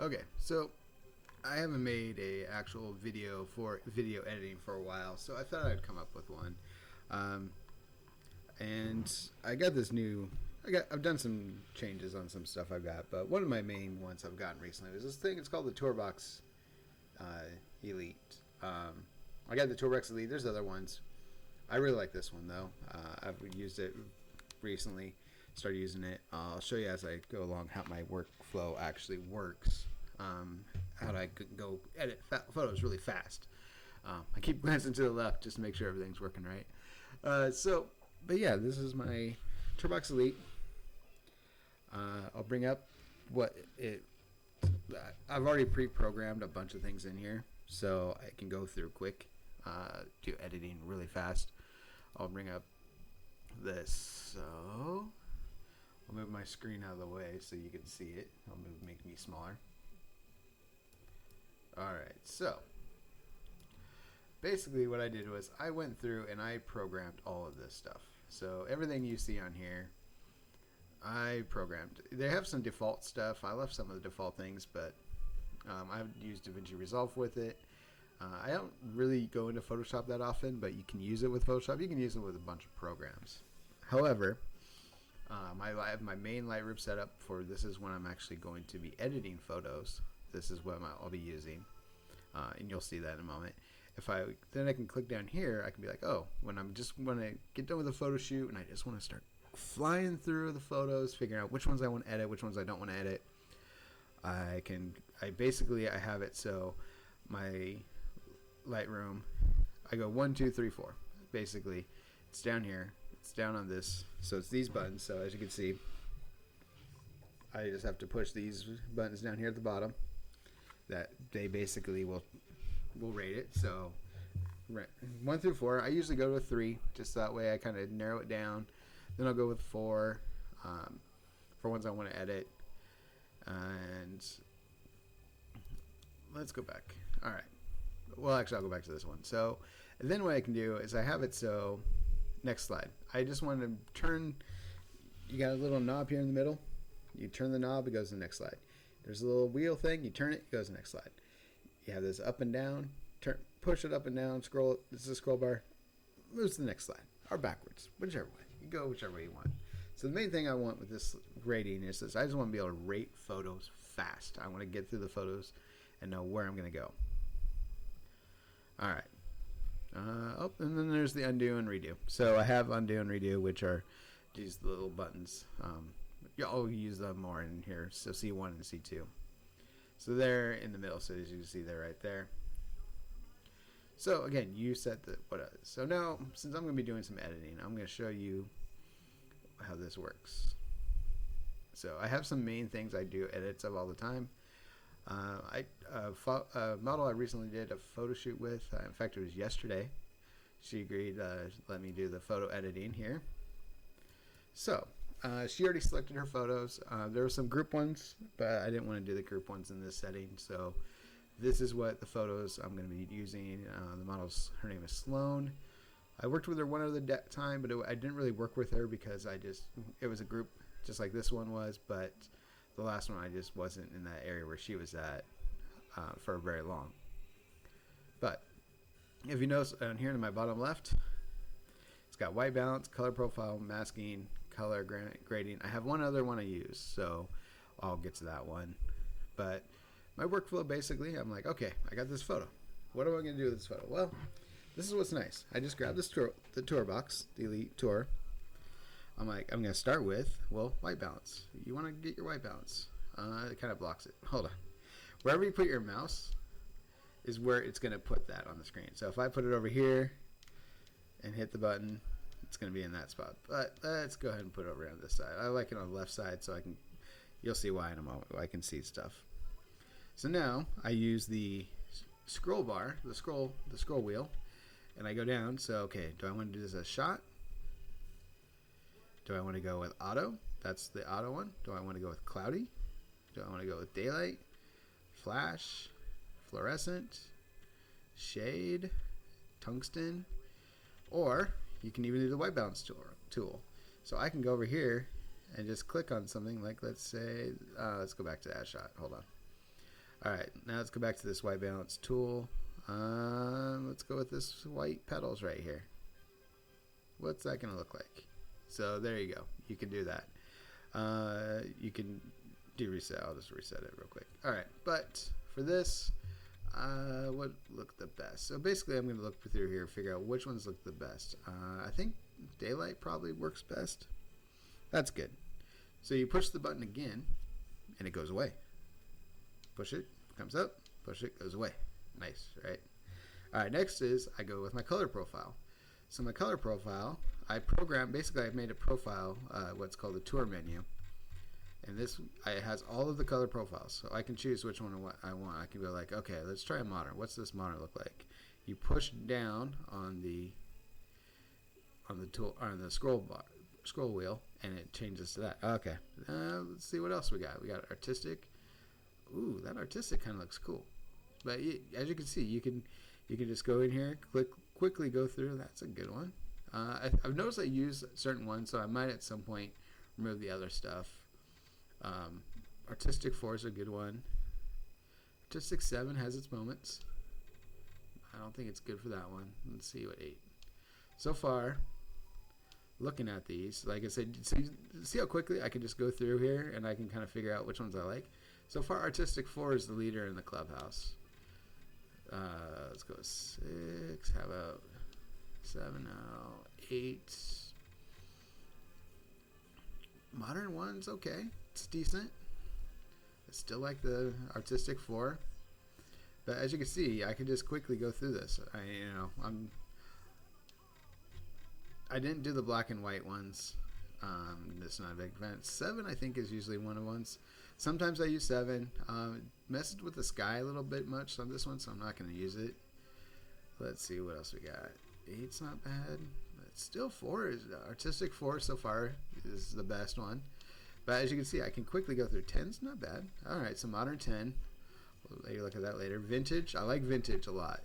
Okay, so I haven't made a actual video for video editing for a while, so I thought I'd come up with one. Um, and I got this new. I've done some changes on some stuff I've got, but one of my main ones I've gotten recently is this thing. It's called the Tourbox Elite. I got the Tourbox Elite. There's other ones. I really like this one though. I've used it recently. Started using it. I'll show you as I go along how my workflow actually works. How I could go edit photos really fast. I keep glancing to the left just to make sure everything's working right. But yeah, this is my Tourbox Elite. I'll bring up what it. I've already pre-programmed a bunch of things in here, so I can go through quick, do editing really fast. I'll bring up this, so I'll move my screen out of the way so you can see it. I'll make me smaller. Alright, so basically what I did was I went through and I programmed all of this stuff. So everything you see on here, I programmed. They have some default stuff. I left some of the default things, but I've used DaVinci Resolve with it. I don't really go into Photoshop that often, but you can use it with Photoshop. You can use it with a bunch of programs. However, I have my main Lightroom set up for this is when I'm actually going to be editing photos. This is what I'll be using, and you'll see that in a moment. Then I can click down here. I can be like, oh, when I get done with a photo shoot and I just want to start flying through the photos, figuring out which ones I want to edit, which ones I don't want to edit. I have it so my Lightroom, I go 1, 2, 3, 4. Basically, it's down here. It's down on this, so it's these buttons. So as you can see, I just have to push these buttons down here at the bottom. That they basically will rate it. So 1 through 4. I usually go to 3, just that way I kind of narrow it down. Then I'll go with 4 for ones I want to edit. And let's go back. All right. Well, actually, I'll go back to this one. So then what I can do is I have it so. Next slide. I just want to turn. You got a little knob here in the middle. You turn the knob, it goes to the next slide. There's a little wheel thing. You turn it, it goes to the next slide. You have this up and down. Push it up and down. Scroll it. This is a scroll bar. Moves to the next slide. Or backwards. Whichever way. You go whichever way you want. So the main thing I want with this rating is this. I just want to be able to rate photos fast. I want to get through the photos and know where I'm going to go. Alright. And then there's the undo and redo. So I have undo and redo, which are these little buttons. I'll use them more in here. So C1 and C2. So they're in the middle. So as you can see, they're right there. So again, you set so now, since I'm going to be doing some editing, I'm going to show you how this works. So I have some main things I do edits of all the time. A model I recently did a photo shoot with. In fact, it was yesterday. She agreed to let me do the photo editing here. So she already selected her photos. There were some group ones, but I didn't want to do the group ones in this setting. So this is what the photos I'm going to be using. Her name is Sloane. I worked with her one other time, but I didn't really work with her because it was a group just like this one was, but the last one I just wasn't in that area where she was at for very long. But if you notice down here in my bottom left, it's got white balance, color profile, masking, color grading. I have one other one I use, so I'll get to that one. But my workflow, basically, I'm like, okay, I got this photo. What am I going to do with this photo? Well, this is what's nice. I just grabbed the Tourbox, the Elite Tour. I'm going to start with, white balance. You want to get your white balance. It kind of blocks it. Hold on. Wherever you put your mouse is where it's going to put that on the screen. So if I put it over here and hit the button, it's going to be in that spot. But let's go ahead and put it over on this side. I like it on the left side so you'll see why in a moment. I can see stuff. So now I use the scroll bar, the scroll wheel, and I go down. So, okay, do I want to do this as shot? Do I want to go with auto? That's the auto one. Do I want to go with cloudy? Do I want to go with daylight, flash, fluorescent, shade, tungsten, or you can even do the white balance tool. So I can go over here and just click on something like, let's say, let's go back to that shot. Hold on. All right, now let's go back to this white balance tool. Let's go with this white petals right here. What's that going to look like? So there you go. You can do that. You can do reset. I'll just reset it real quick. All right, but for this, what look the best? So basically, I'm going to look through here, figure out which ones look the best. I think daylight probably works best. That's good. So you push the button again, and it goes away. Push it, comes up. Push it, goes away. Nice, right? All right, next is I go with my color profile. So my color profile, basically I've made a profile, what's called the tour menu. And this, it has all of the color profiles. So I can choose which one I want. I can go like, okay, let's try a modern. What's this modern look like? You push down on the tool, on the scroll wheel, and it changes to that. Okay, let's see what else we got. We got artistic. Ooh, that artistic kind of looks cool. But as you can see, you can just go in here, quickly go through. That's a good one. I've noticed I use certain ones, so I might at some point remove the other stuff. Artistic 4 is a good one. Artistic 7 has its moments. I don't think it's good for that one. Let's see what 8. So far, looking at these, like I said, see how quickly I can just go through here and I can kind of figure out which ones I like. So far, Artistic 4 is the leader in the clubhouse. Let's go with 6. How about 7 now? 8. Modern 1's okay. It's decent. I still like the Artistic 4. But as you can see, I can just quickly go through this. I didn't do the black and white ones. That's not a big fan. 7, I think, is usually one of ones. Sometimes I use 7. Messed with the sky a little bit much on this one, so I'm not going to use it. Let's see what else we got. 8's not bad. But still 4 is Artistic 4 so far is the best one. But as you can see, I can quickly go through. 10's not bad. All right, so modern 10. We'll take a look at that later. Vintage. I like vintage a lot.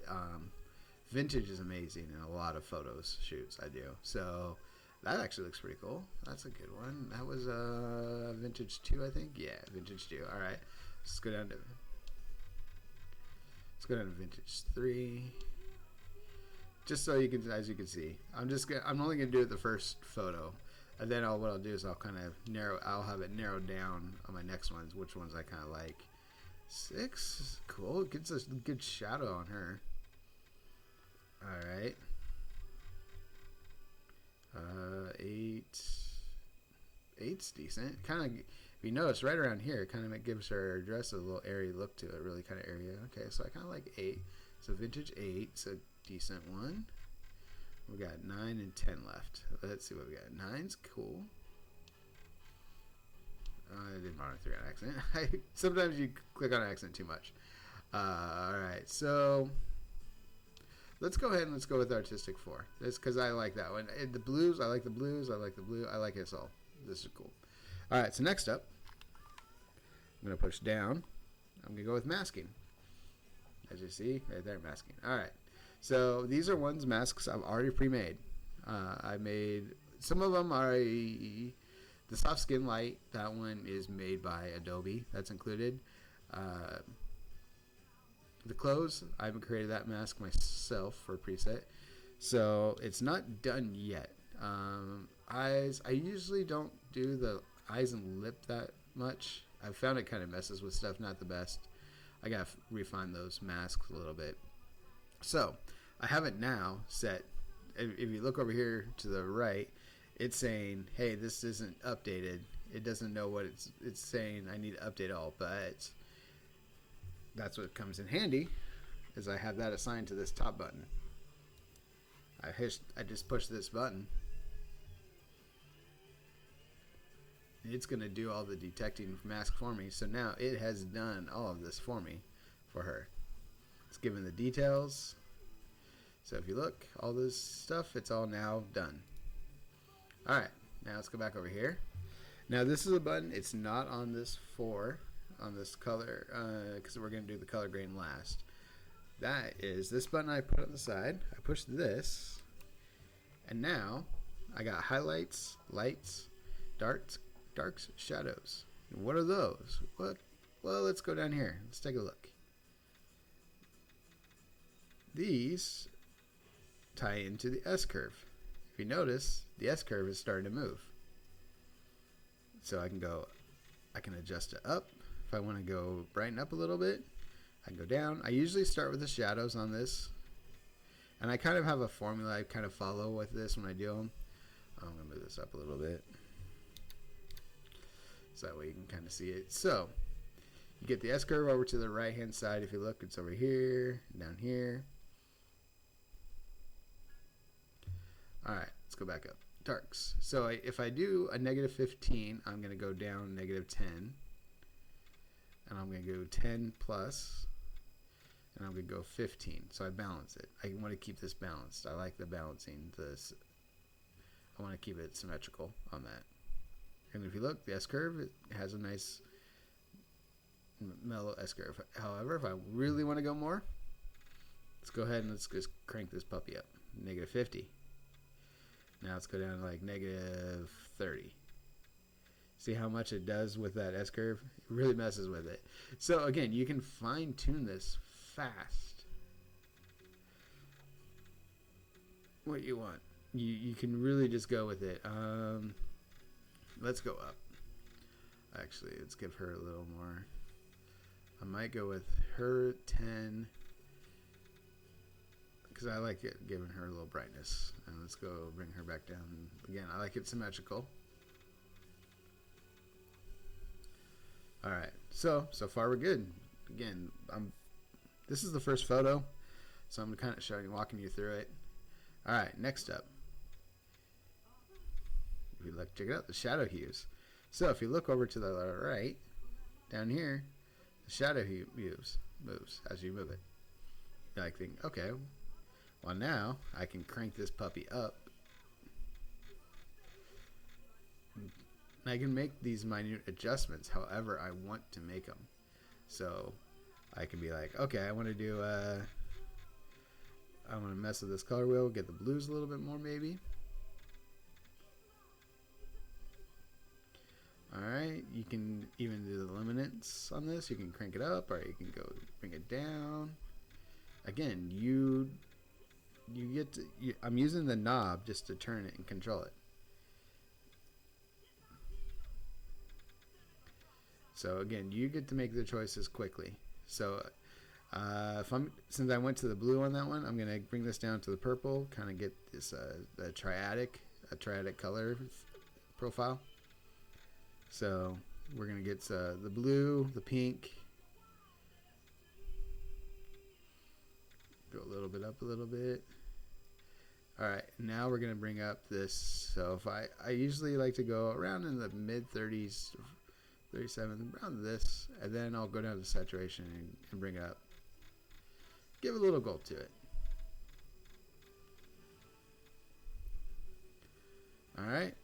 Vintage is amazing in a lot of photos shoots I do. So that actually looks pretty cool. That's a good one. That was vintage 2, I think. Yeah, vintage 2. All right, let's go down to vintage 3. Just so you can, as you can see, I'm only gonna do it the first photo, and then what I'll do is I'll kind of I'll have it narrowed down on my next ones, which ones I kind of like. 6, cool. It gets a good shadow on her. All right. 8's decent. Kind of, if you notice right around here, it kind of gives her dress a little airy look to it. Really kind of airy. Okay, so I kind of like 8. So vintage 8. So decent one. We got 9 and 10 left. Let's see what we got. 9's cool. I didn't monitor 3 on accident. Sometimes you click on accident too much. Alright, so let's go ahead and let's go with Artistic 4. That's because I like that one. The blues, I like the blues. I like the blue. I like this all. This is cool. Alright, so next up, I'm going to push down. I'm going to go with masking. As you see, right there, masking. Alright. So these are masks I've already pre-made. I made, some of them are the soft skin light. That one is made by Adobe. That's included. The clothes, I haven't created that mask myself for preset. So it's not done yet. Eyes, I usually don't do the eyes and lip that much. I've found it kind of messes with stuff, not the best. I gotta refine those masks a little bit. So I have it now set. If you look over here to the right, it's saying, hey, this isn't updated. It doesn't know what it's saying. I need to update all, but that's what comes in handy, is I have that assigned to this top button. I just push this button. It's going to do all the detecting mask for me. So now it has done all of this for me, for her. It's given the details. So if you look, all this stuff, it's all now done. Alright, now let's go back over here. Now this is a button, it's not on this 4, on this color, because we're going to do the color grain last. That is this button I put on the side. I push this, and now I got highlights, lights, darks, shadows. And what are those? Well, let's go down here. Let's take a look. these tie into the S curve. If you notice, the S curve is starting to move. So I can adjust it up. If I want to go brighten up a little bit, I can go down. I usually start with the shadows on this. And I kind of have a formula I kind of follow with this when I do them. I'm going to move this up a little bit, so that way you can kind of see it. So you get the S curve over to the right hand side. If you look, it's over here, down here. Alright, let's go back up. Darks. So if I do a negative 15, I'm going to go down negative 10. And I'm going to go 10 plus. And I'm going to go 15. So I balance it. I want to keep this balanced. I like the balancing. This. I want to keep it symmetrical on that. And if you look, the S curve, it has a nice mellow S curve. However, if I really want to go more, let's go ahead and let's just crank this puppy up. Negative 50. Now let's go down to like negative 30. See how much it does with that S curve? It really messes with it. So again, you can fine tune this fast. What you want. You can really just go with it. Let's go up. Actually, let's give her a little more. I might go with her 10. Because I like it, giving her a little brightness. And let's go bring her back down. Again, I like it symmetrical. Alright, so far we're good. Again, this is the first photo, so I'm kind of walking you through it. Alright, next up. If you look, check it out, the shadow hues. So if you look over to the right, down here, the shadow hue moves as you move it. You like think, okay, well now I can crank this puppy up. And I can make these minute adjustments however I want to make them. So I can be like, okay, I want to mess with this color wheel, get the blues a little bit more maybe. Alright, you can even do the luminance on this. You can crank it up or you can go bring it down. Again, I'm using the knob just to turn it and control it. So again, you get to make the choices quickly. So since I went to the blue on that one, I'm gonna bring this down to the purple, kind of get this the triadic color profile. So we're gonna get the blue, the pink. Go a little bit up a little bit. All right, now we're gonna bring up this. So if I usually like to go around in the mid 30s. 37, around this, and then I'll go down to saturation and bring it up. Give a little gold to it. Alright,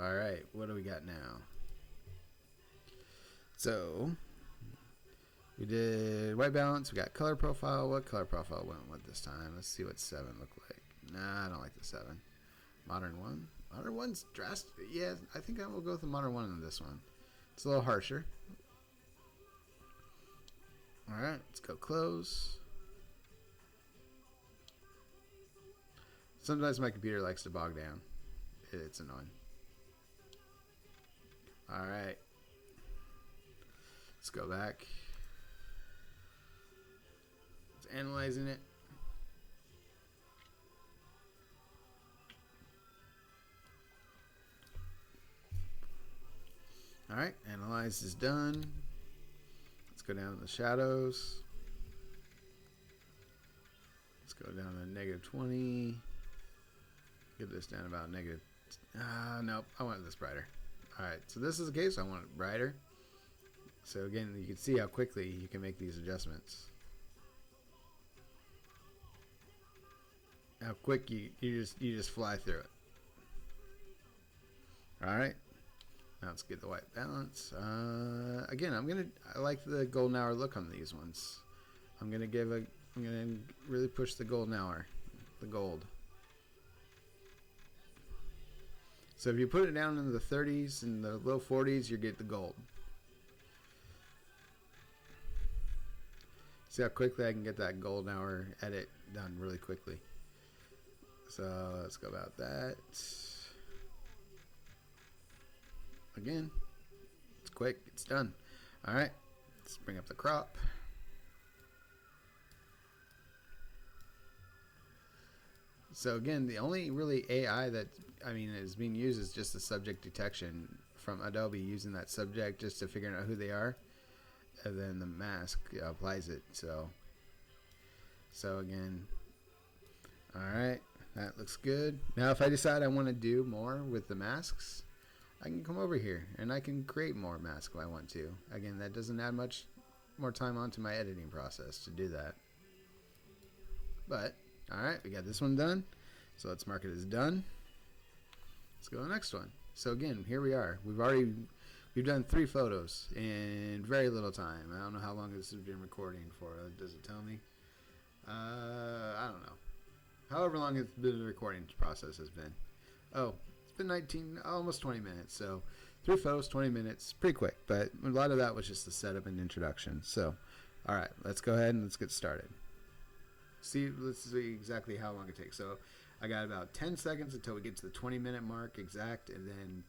All right, what do we got now? So we did white balance. We got color profile. What color profile went with this time? Let's see what 7 looked like. Nah, I don't like the 7. Modern 1. Modern 1's drastic. Yeah, I think I will go with the modern 1 on this one. It's a little harsher. All right, let's go close. Sometimes my computer likes to bog down. It's annoying. All right. Let's go back. It's analyzing it. All right, analyze is done. Let's go down to the shadows. Let's go down to -20. Get this down about negative. Nope, I want this brighter. All right, so this is the case. I want it brighter. So again, you can see how quickly you can make these adjustments. How quick you just fly through it. All right. Now let's get the white balance. Again, I like the golden hour look on these ones. I'm gonna really push the golden hour, the gold. So if you put it down into the 30s and the low 40s, you get the gold. See how quickly I can get that golden hour edit done really quickly. So let's go about that. Again, it's quick, it's done. All right, let's bring up the crop. So again, the only really AI that is being used is just the subject detection from Adobe, using that subject just to figure out who they are, and then the mask applies it. So again, all right, that looks good. Now, if I decide I want to do more with the masks, I can come over here and I can create more masks if I want to. Again, that doesn't add much more time onto my editing process to do that. But, alright, we got this one done. So let's mark it as done. Let's go to the next one. So again, here we are. We've done 3 photos in very little time. I don't know how long this has been recording for. Does it tell me? I don't know. However long the recording process has been. Oh, 19, almost 20 minutes. So 3 photos, 20 minutes, pretty quick, but a lot of that was just the setup and introduction. So all right, let's go ahead and let's get started. Let's see exactly how long it takes. So I got about 10 seconds until we get to the 20-minute mark exact, and then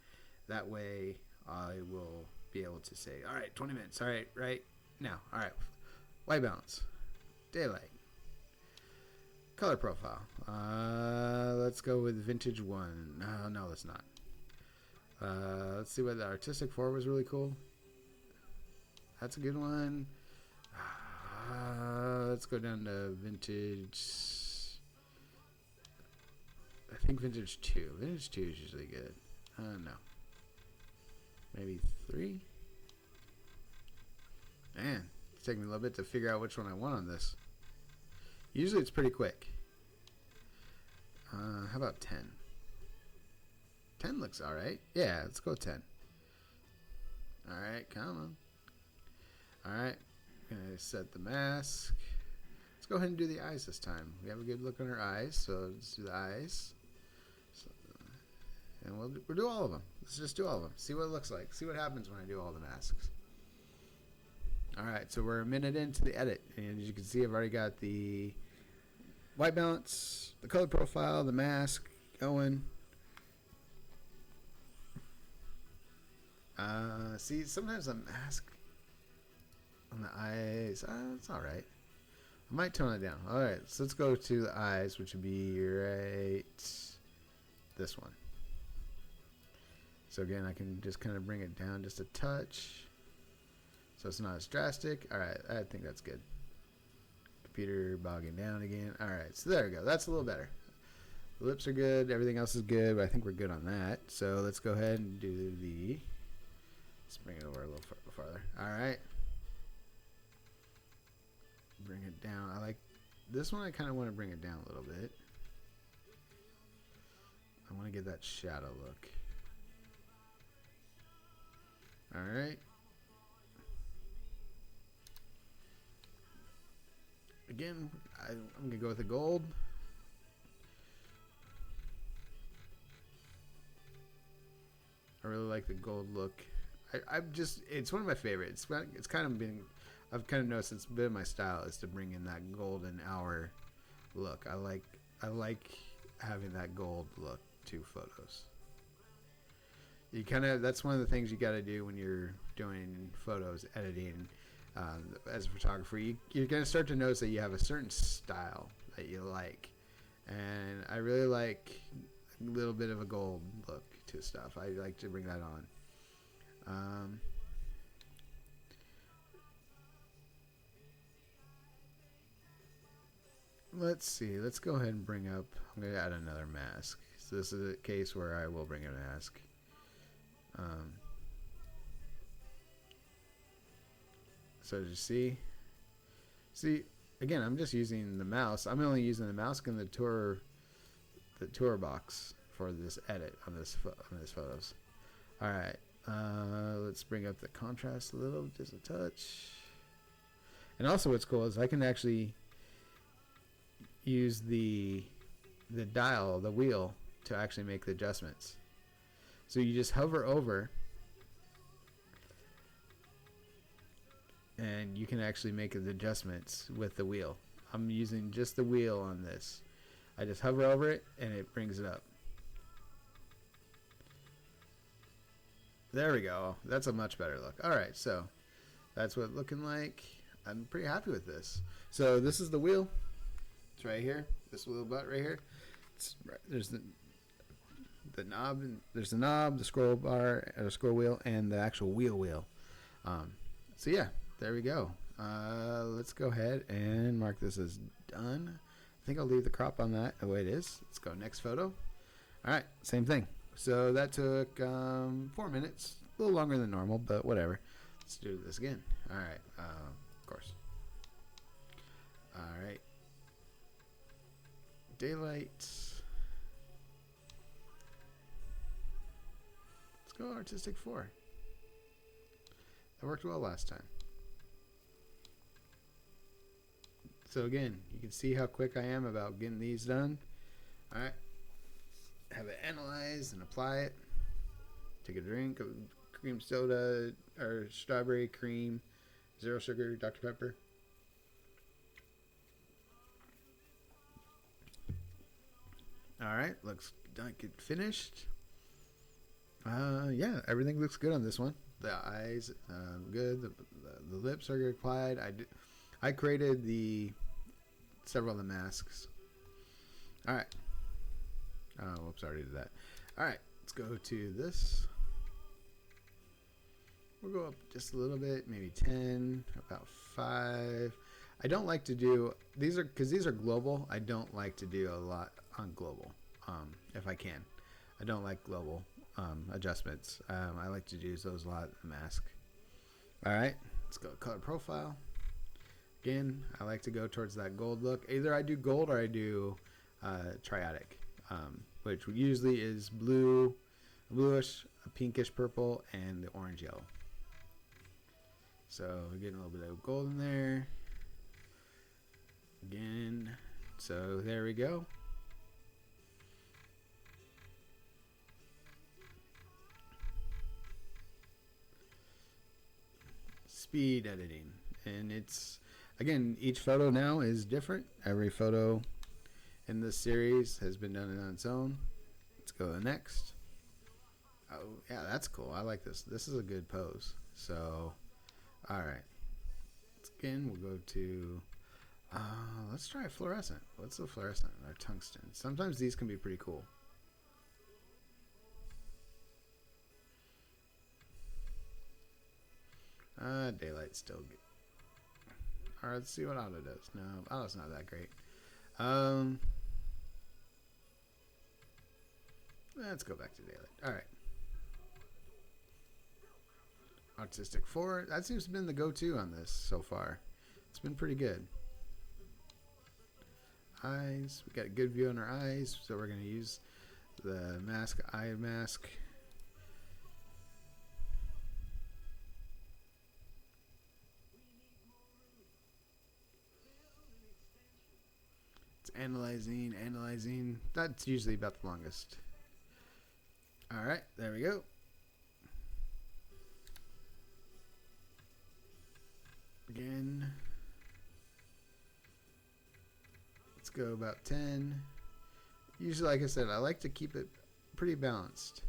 that way I will be able to say, all right, 20 minutes. All right, right now. All right, white balance, daylight, color profile. Let's go with vintage 1. No, let's not. Let's see what the artistic 4 was really cool. That's a good one. Let's go down to vintage. I think vintage 2. Vintage 2 is usually good. No. Maybe 3? Man, it's taking me a little bit to figure out which one I want on this. Usually it's pretty quick. How about 10? 10 looks alright. Yeah, let's go 10. Alright, come on. Alright, gonna set the mask. Let's go ahead and do the eyes this time. We have a good look on our eyes, so let's do the eyes. And we'll do all of them. Let's just do all of them. See what it looks like. See what happens when I do all the masks. Alright, so we're a minute into the edit, and as you can see, I've already got the white balance, the color profile, the mask going. See, sometimes the mask on the eyes, it's alright. I might tone it down. Alright, so let's go to the eyes, which would be right this one. So again, I can just kind of bring it down just a touch, so it's not as drastic. Alright, I think that's good. Computer bogging down again. Alright, so there we go. That's a little better. The lips are good. Everything else is good, but I think we're good on that. So let's go ahead and do the... Let's bring it over a little farther. Alright. Bring it down. I like this one. I kind of want to bring it down a little bit. I want to get that shadow look. All right. Again, I'm going to go with the gold. I really like the gold look. It's one of my favorites. It's kind of been, I've kind of noticed it's been my style is to bring in that golden hour look. I like having that gold look to photos. That's one of the things you got to do when you're doing photos editing. As a photographer, you're going to start to notice that you have a certain style that you like, and I really like a little bit of a gold look to stuff. I like to bring that on. Let's see. Let's go ahead and bring up. I'm going to add another mask. So this is a case where I will bring a mask. So you see, again, I'm just using the mouse. I'm only using the mouse and the Tourbox for this edit on this photos. All right, let's bring up the contrast a little, just a touch. And also, what's cool is I can actually use the dial, the wheel, to actually make the adjustments. So you just hover over, and you can actually make the adjustments with the wheel. I'm using just the wheel on this. I just hover over it, and it brings it up. There we go. That's a much better look. All right, so that's what it's looking like. I'm pretty happy with this. So this is the wheel. It's right here. This little butt right here. There's the knob. There's the knob, the scroll bar, or scroll wheel, and the actual wheel. So yeah, there we go. Let's go ahead and mark this as done. I think I'll leave the crop on that the way it is. Let's go next photo. All right, same thing. So that took 4 minutes, a little longer than normal, but whatever. Let's do this again. All right, of course. All right. Daylight. Let's go artistic 4. That worked well last time. So again, you can see how quick I am about getting these done. All right. Have it analyzed and apply it. Take a drink of cream soda or strawberry cream, 0 sugar, Dr. Pepper. All right, looks done. Get finished. Yeah, everything looks good on this one. The eyes, good. The lips are good applied. I created several of the masks. All right. Oh, whoops, I already did that. All right, let's go to this. We'll go up just a little bit, maybe 10, about 5. I don't like to do because these are global. I don't like to do a lot on global, if I can. I don't like global adjustments. I like to use those a lot in the mask. All right, let's go color profile. Again, I like to go towards that gold look. Either I do gold or I do triadic, which usually is blue, bluish, a pinkish purple, and the orange yellow. So we're getting a little bit of gold in there. Again, so there we go. Speed editing, and it's again, each photo now is different. Every photo in this series has been done on its own. Let's go to the next. Oh yeah, that's cool. I like this. This is a good pose. So all right, again we'll go to let's try fluorescent. What's the fluorescent or tungsten? Sometimes these can be pretty cool. Daylight still good. Alright, let's see what auto does. No, auto's not that great. Let's go back to daylight. Alright. Artistic 4. That seems to have been the go-to on this so far. It's been pretty good. Eyes. We got a good view on our eyes, so we're going to use the eye mask. It's analyzing. That's usually about the longest. All right, there we go. Again. Let's go about 10. Usually, like I said, I like to keep it pretty balanced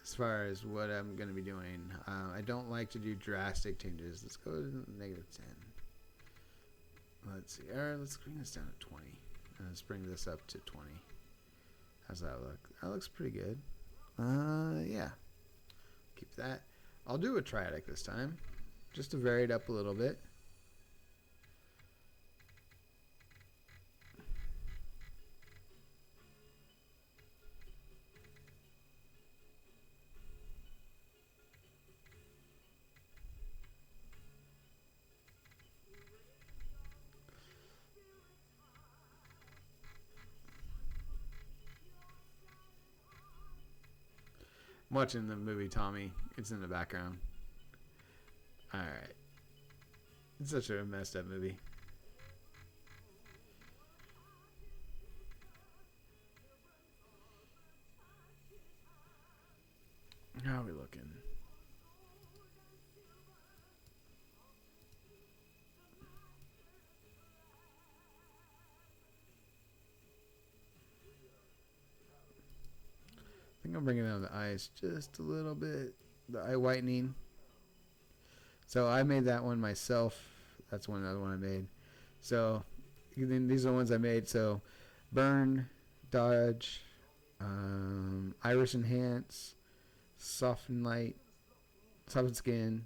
as far as what I'm going to be doing. I don't like to do drastic changes. Let's go to negative 10. Let's see. All right, let's bring this down to 20. Let's bring this up to 20. How's that look? That looks pretty good. Yeah. Keep that. I'll do a triadic this time, just to vary it up a little bit. I'm watching the movie Tommy. It's in the background. Alright. It's such a messed up movie. How are we looking? I think I'm bringing down the eyes just a little bit. The eye whitening. So I made that one myself. That's another one I made. So these are the ones I made. So burn, dodge, iris enhance, soften light, soften skin,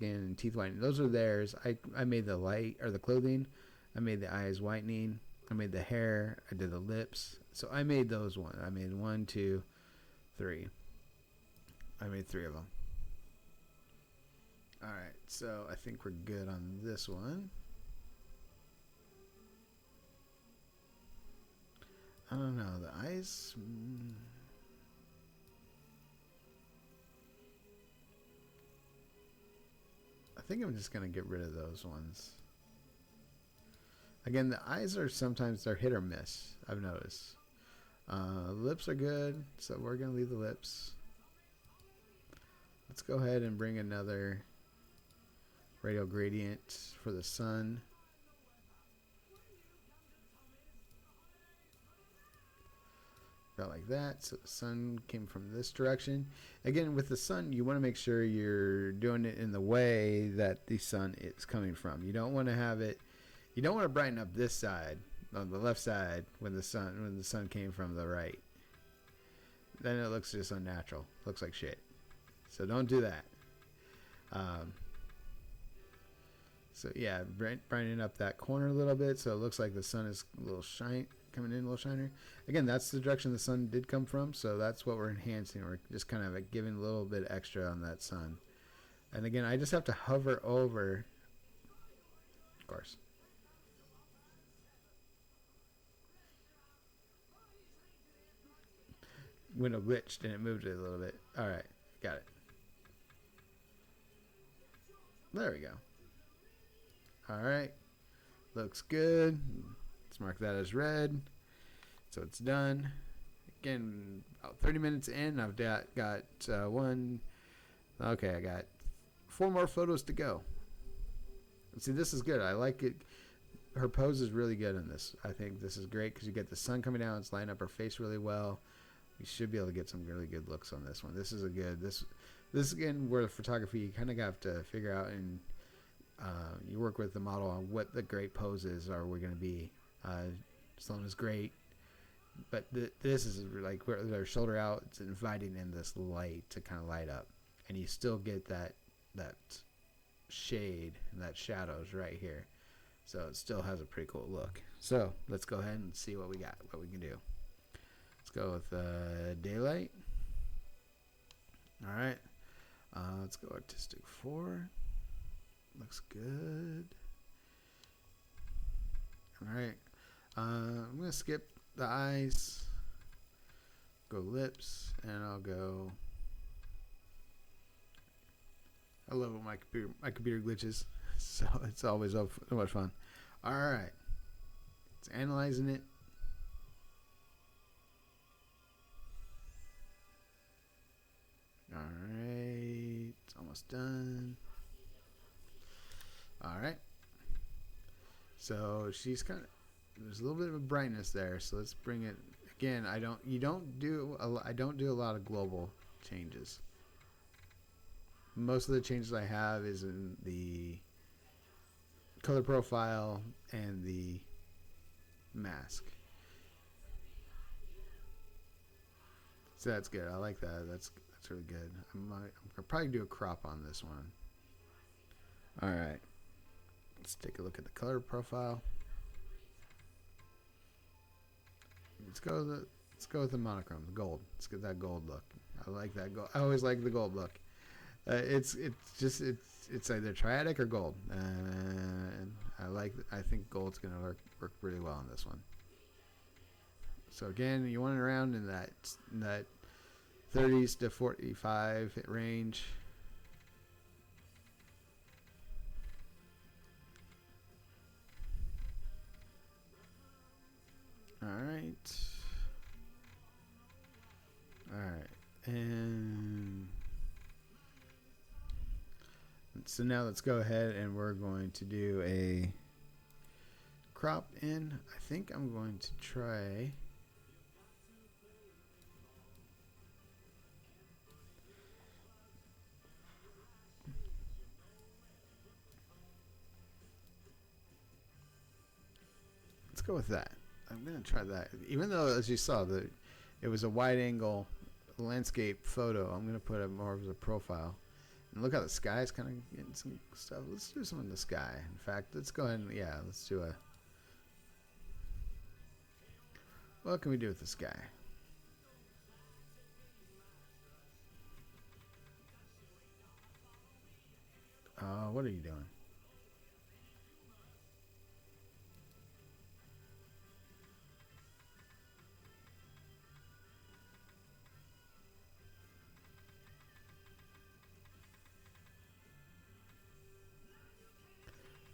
and teeth whitening. Those are theirs. I made the light or the clothing. I made the eyes whitening. I made the hair. I did the lips. So I made those ones. I made 1, 2, 3. I made 3 of them. Alright, so I think we're good on this one. I don't know, the eyes. I think I'm just going to get rid of those ones. Again, the eyes are sometimes they're hit or miss, I've noticed. Lips are good, so we're going to leave the lips. Let's go ahead and bring another radial gradient for the sun. About like that. So the sun came from this direction. Again, with the sun, you want to make sure you're doing it in the way that the sun is coming from. You don't want to have it. You don't want to brighten up this side on the left side when the sun came from the right. Then it looks just unnatural. Looks like shit. So don't do that. So yeah, brightening up that corner a little bit so it looks like the sun is a little coming in a little shiner. Again, that's the direction the sun did come from, so that's what we're enhancing. We're just kind of giving a little bit extra on that sun. And again, I just have to hover over, of course. Window glitched and it moved it a little bit. Alright, got it. There we go. Alright, looks good. Let's mark that as red. So it's done. Again, about 30 minutes in, I've got one. Okay, I got 4 more photos to go. See, this is good. I like it. Her pose is really good in this. I think this is great because you get the sun coming down. It's lighting up her face really well. We should be able to get some really good looks on this one. This is a good. This again, where the photography you kind of have to figure out and you work with the model on what the great poses are. We're going to be. Sloane is great, but this is like where their shoulder out. It's inviting in this light to kind of light up, and you still get that shade and that shadows right here. So it still has a pretty cool look. So let's go ahead and see what we got, what we can do. Let's go with daylight. All right. Let's go artistic 4. Looks good. All right. I'm going to skip the eyes. Go lips. And I'll go. I love when my computer glitches. So it's always so much fun. All right. It's analyzing it. almost done. All right. So she's kind of, there's a little bit of a brightness there. So let's bring it again. I don't do a lot of global changes. Most of the changes I have is in the color profile and the mask. So that's good. I like that. That's really good. I'm gonna probably do a crop on this one. All right. Let's take a look at the color profile. Let's go with the monochrome, the gold. Let's get that gold look. I like that gold. I always like the gold look. It's either triadic or gold, and I think gold's gonna work really well on this one. So again, you want it around in that 30s to 45 range. All right, and so now let's go ahead and we're going to do a crop in. I think I'm going to try. Let's go with that. I'm going to try that. Even though, as you saw, it was a wide angle landscape photo, I'm going to put it more as a profile. And look how the sky is kind of getting some stuff. Let's do some in the sky. In fact, let's go ahead and, let's do a... What can we do with the sky? What are you doing?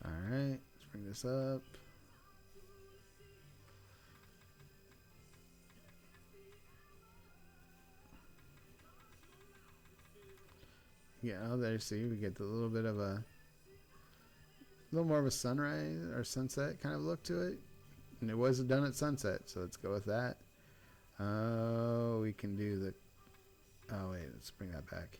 All right, let's bring this up. Yeah, there you see, we get a little bit of a little more of a sunrise or sunset kind of look to it. And it was done at sunset, so let's go with that. We can do the... Oh, wait, let's bring that back.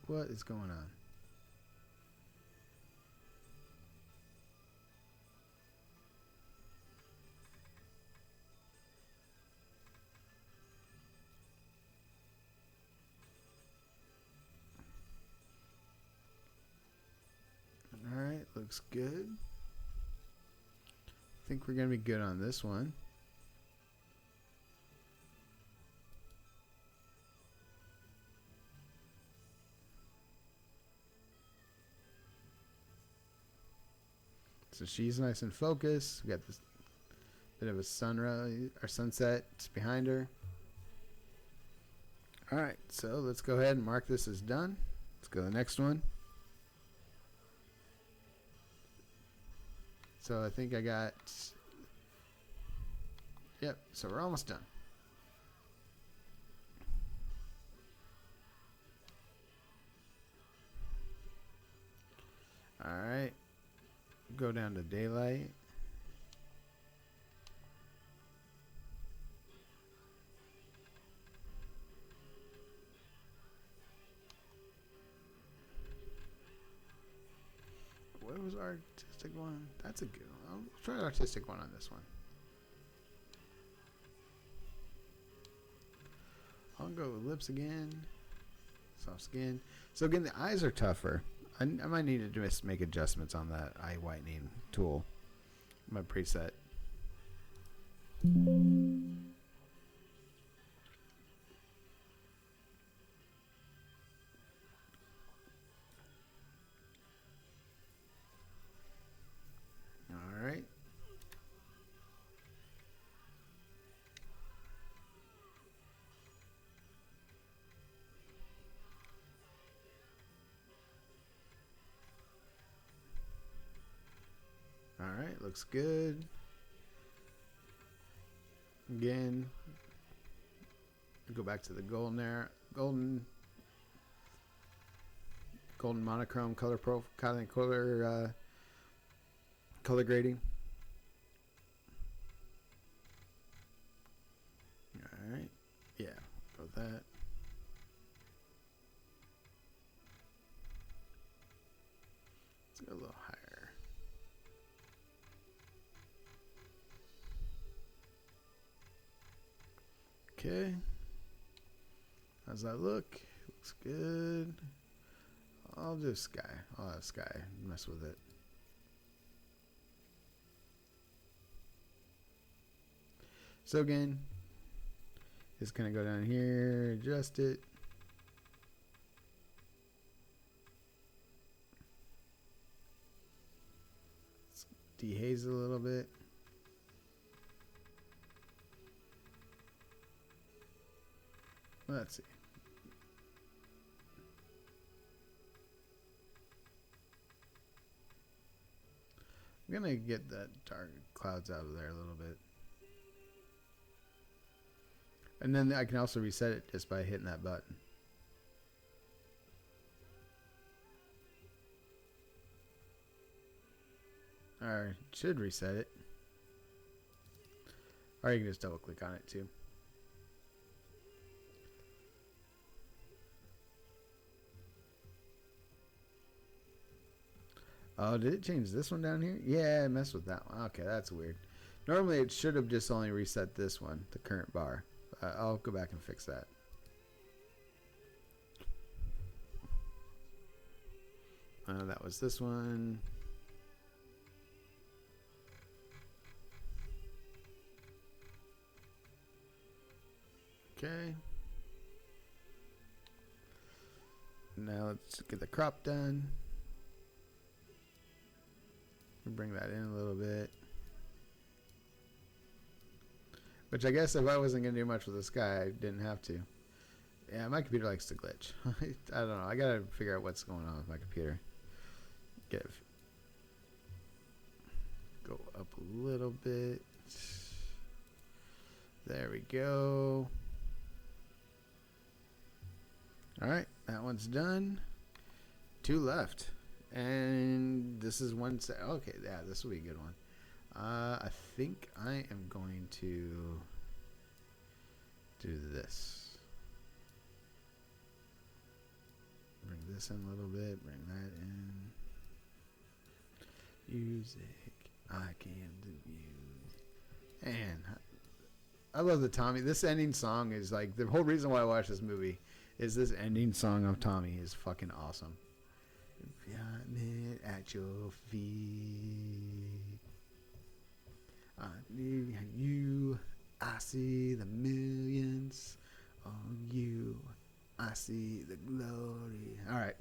What is going on? All right, looks good. I think we're going to be good on this one. So she's nice and focused. We got this bit of a sunrise or sunset behind her. All right, so let's go ahead and mark this as done. Let's go to the next one. So I think I got... Yep, so we're almost done. All right. Go down to daylight. What was our artistic one? That's a good one. I'll try an artistic one on this one. I'll go with lips again. Soft skin. So again, the eyes are tougher. I might need to just make adjustments on that eye whitening tool. My preset. All right. All right, looks good. Again, go back to the golden there. Golden monochrome color color grading. All right, yeah, go with that. Let's go a little higher. Okay, how's that look? Looks good. I'll do sky. I'll have sky. Mess with it. So again, just gonna go down here, adjust it. Let's dehaze it a little bit. Let's see. I'm gonna get that dark clouds out of there a little bit. And then I can also reset it just by hitting that button. Or should reset it. Or you can just double click on it too. Oh, did it change this one down here? Yeah, it messed with that one. Okay, that's weird. Normally it should have just only reset this one, the current bar. I'll go back and fix that. That was this one. Okay. Now let's get the crop done. Bring that in a little bit. Which I guess if I wasn't going to do much with the sky, I didn't have to. Yeah, my computer likes to glitch. I don't know. I got to figure out what's going on with my computer. Go up a little bit. There we go. All right, that one's done. 2 left. And this is one set. Okay, yeah, this will be a good one. I think I am going to do this. Bring this in a little bit. Bring that in. Music. I can do music. And I love the Tommy. This ending song is like the whole reason why I watch this movie is this ending song of Tommy is fucking awesome. At your feet, I need you. I see the millions on you. I see the glory. All right,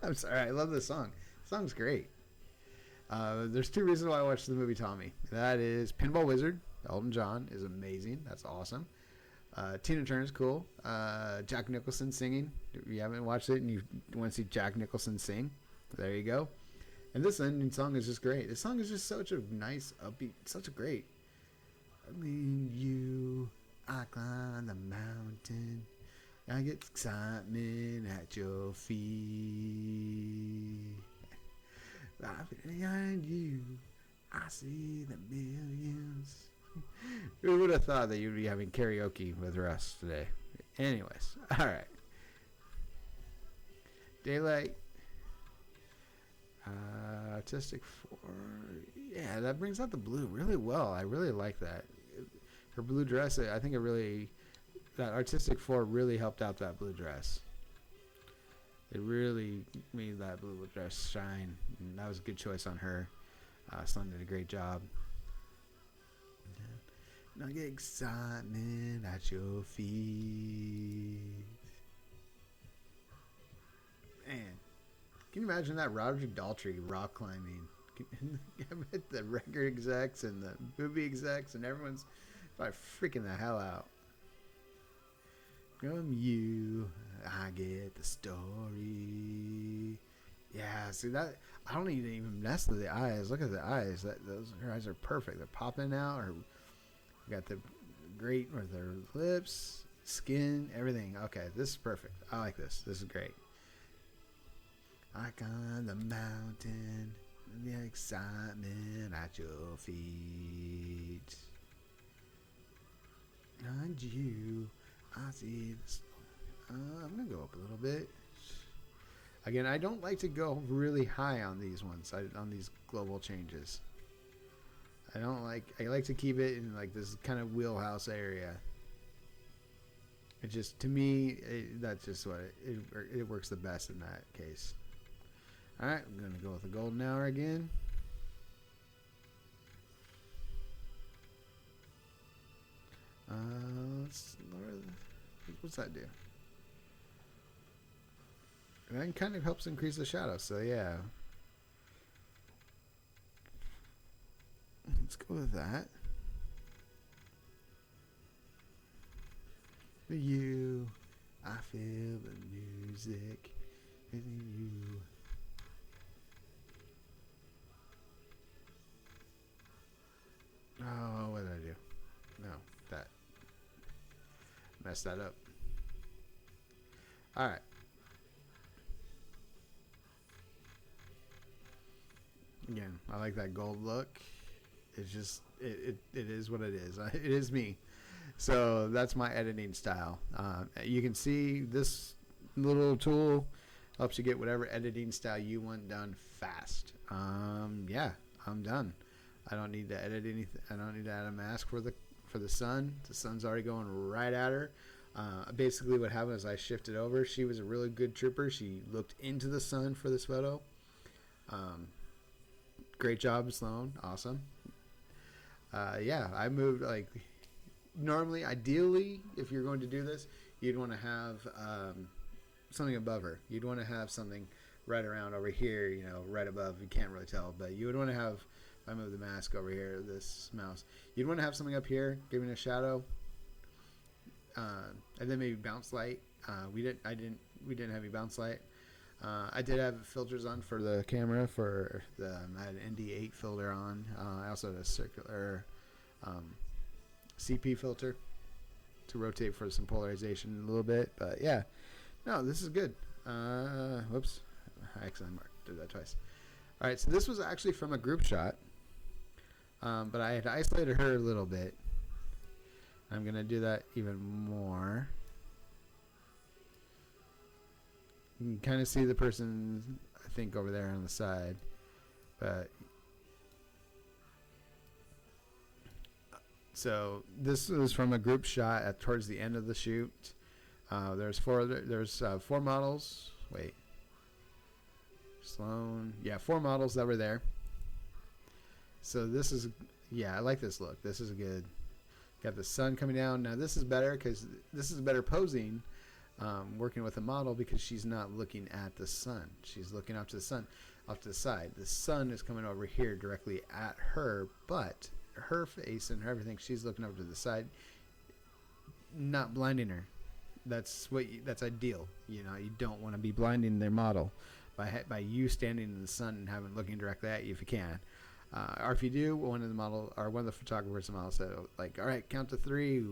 I'm sorry. I love this song. The song's great. There's 2 reasons why I watched the movie Tommy. That is Pinball Wizard. Elton John is amazing. That's awesome. Tina Turner's cool. Jack Nicholson singing. If you haven't watched it and you want to see Jack Nicholson sing, there you go. And this ending song is just great. This song is just such a nice, upbeat, such a great. I mean, I climb the mountain. I get excitement at your feet. Behind you, I see the millions. Who would have thought that you'd be having karaoke with Russ today? Anyways, all right. Daylight. Artistic 4. Yeah, that brings out the blue really well. I really like that. Her blue dress, I think that Artistic 4 really helped out that blue dress. It really made that blue dress shine. And that was a good choice on her. Sloane did a great job. And I get excitement at your feet. Man, can you imagine that Roger Daltrey rock climbing? I bet the record execs and the movie execs and everyone's probably freaking the hell out. From you, I get the story. Yeah, see that? I don't even mess with the eyes. Look at the eyes. Her eyes are perfect. They're popping out. Got the great with her lips, skin, everything. Okay, this is perfect. I like this. This is great. I on the mountain, the excitement at your feet. And you, I see this. I'm going to go up a little bit. Again, I don't like to go really high on these ones, on these global changes. I like to keep it in like this kind of wheelhouse area. It just, to me, that's just what it works the best in that case. All right, I'm going to go with the golden hour again. Let's lower what's that do? And that kind of helps increase the shadow, so yeah. Let's go with that. For you, I feel the music with you. Oh, what did I do? No, that. Messed that up. Alright. Again, I like that gold look. It's just, it is what it is. It is me. So that's my editing style. You can see this little tool helps you get whatever editing style you want done fast. Yeah, I'm done. I don't need to edit anything. I don't need to add a mask for the sun. The sun's already going right at her. Basically what happened is I shifted over. She was a really good trooper. She looked into the sun for this photo. Great job, Sloane. Awesome. Yeah, I moved like normally, ideally, if you're going to do this, you'd want to have something above her. You'd want to have something right around over here, you know, right above. You can't really tell, but you would want to have, if I move the mask over here, this mouse, you'd want to have something up here giving a shadow, and then maybe bounce light. We didn't have any bounce light. I did have filters on for the camera. I had an ND8 filter on. I also had a circular CP filter to rotate for some polarization a little bit. But yeah, no, this is good. Whoops, I accidentally did that twice. All right, so this was actually from a group shot, but I had isolated her a little bit. I'm gonna do that even more. You can kind of see the person, I think, over there on the side. But so this was from a group shot towards the end of the shoot. There's four models. Wait, Sloane. Yeah, 4 models that were there. So this is, yeah, I like this look. This is good. Got the sun coming down. Now this is better because this is better posing. Working with a model because she's not looking at the sun. She's looking off to the sun, off to the side. The sun is coming over here directly at her, but her face and everything, she's looking over to the side, not blinding her. That's ideal. You know, you don't want to be blinding their model by you standing in the sun and looking directly at you if you can. Or if you do, one of the photographers in the model said, like, all right, count to 3.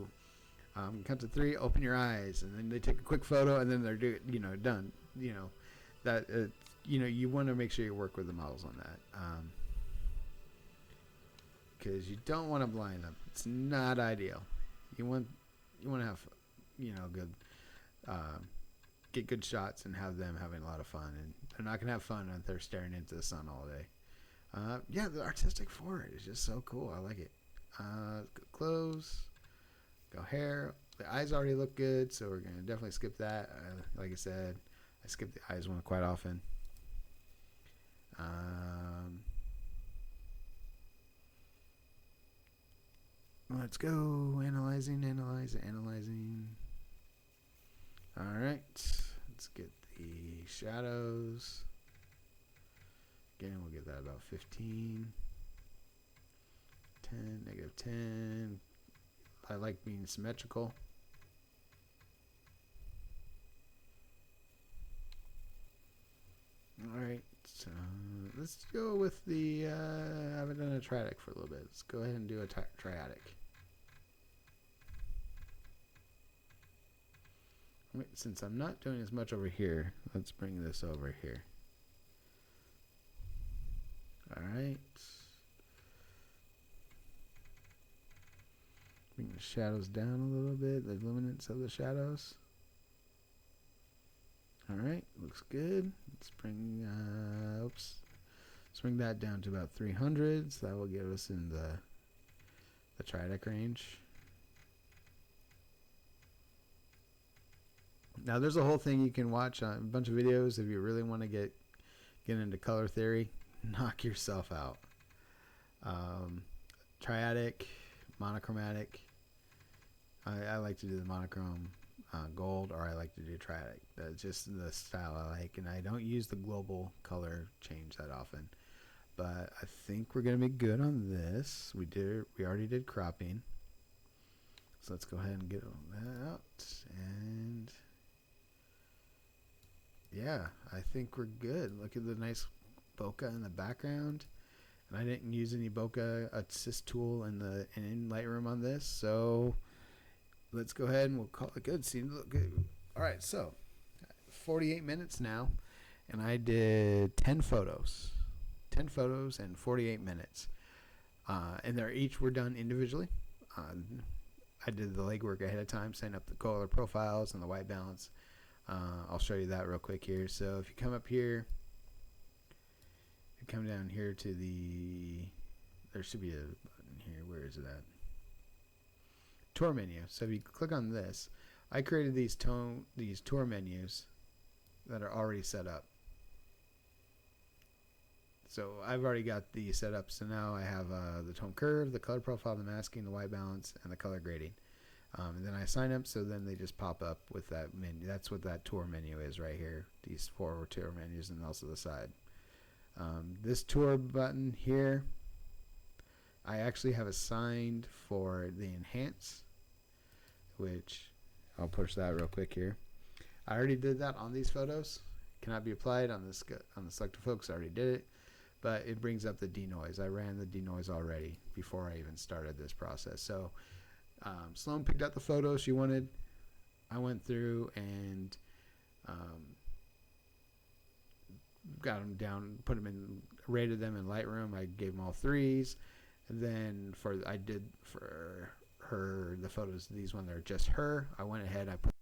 Count to 3, open your eyes, and then they take a quick photo, and then they're done. You know that you want to make sure you work with the models on that, because you don't want to blind them. It's not ideal. You want to have good get good shots and have them having a lot of fun, and they're not gonna have fun if they're staring into the sun all day. Yeah, the artistic for it is just so cool. I like it. Close. Go hair. The eyes already look good, so we're gonna definitely skip that. Like I said, I skip the eyes one quite often. Let's go. Analyzing. All right, let's get the shadows. Again, we'll get that about 15, 10, -10. I like being symmetrical. Alright, so let's go with the, I haven't done a triadic for a little bit. Let's go ahead and do a triadic. Since I'm not doing as much over here, let's bring this over here. All right. Bring the shadows down a little bit, the luminance of the shadows. All right, looks good. Let's bring, let's bring that down to about 300. So that will get us in the triadic range. Now there's a whole thing you can watch, a bunch of videos if you really want to get into color theory. Knock yourself out. Triadic, monochromatic. I like to do the monochrome gold, or I like to do triadic. That's just the style I like, and I don't use the global color change that often. But I think we're gonna be good on this. We already did cropping, so let's go ahead and get that out. And yeah, I think we're good. Look at the nice bokeh in the background. And I didn't use any bokeh assist tool in Lightroom on this, so let's go ahead and we'll call it good. See, look good. All right, so 48 minutes now, and I did 10 photos in 48 minutes, and they're each were done individually. I did the legwork ahead of time, setting up the color profiles and the white balance. I'll show you that real quick here. So if you come up here, you come down here to there should be a button here. Where is it at? Tour menu. So if you click on this, I created these tour menus that are already set up. So I've already got these set up. So now I have the tone curve, the color profile, the masking, the white balance, and the color grading. And then I sign up, so then they just pop up with that menu. That's what that tour menu is right here. These 4 tour menus, and also the side. This tour button here, I actually have assigned for the enhance, which I'll push that real quick here. I already did that on these photos. Cannot be applied on the selected focus. I already did it, but it brings up the denoise. I ran the denoise already before I even started this process. So Sloane picked out the photos she wanted. I went through and got them down, rated them in Lightroom. I gave them all 3s, and then I did for her the photos. These ones are just her. I went ahead. I put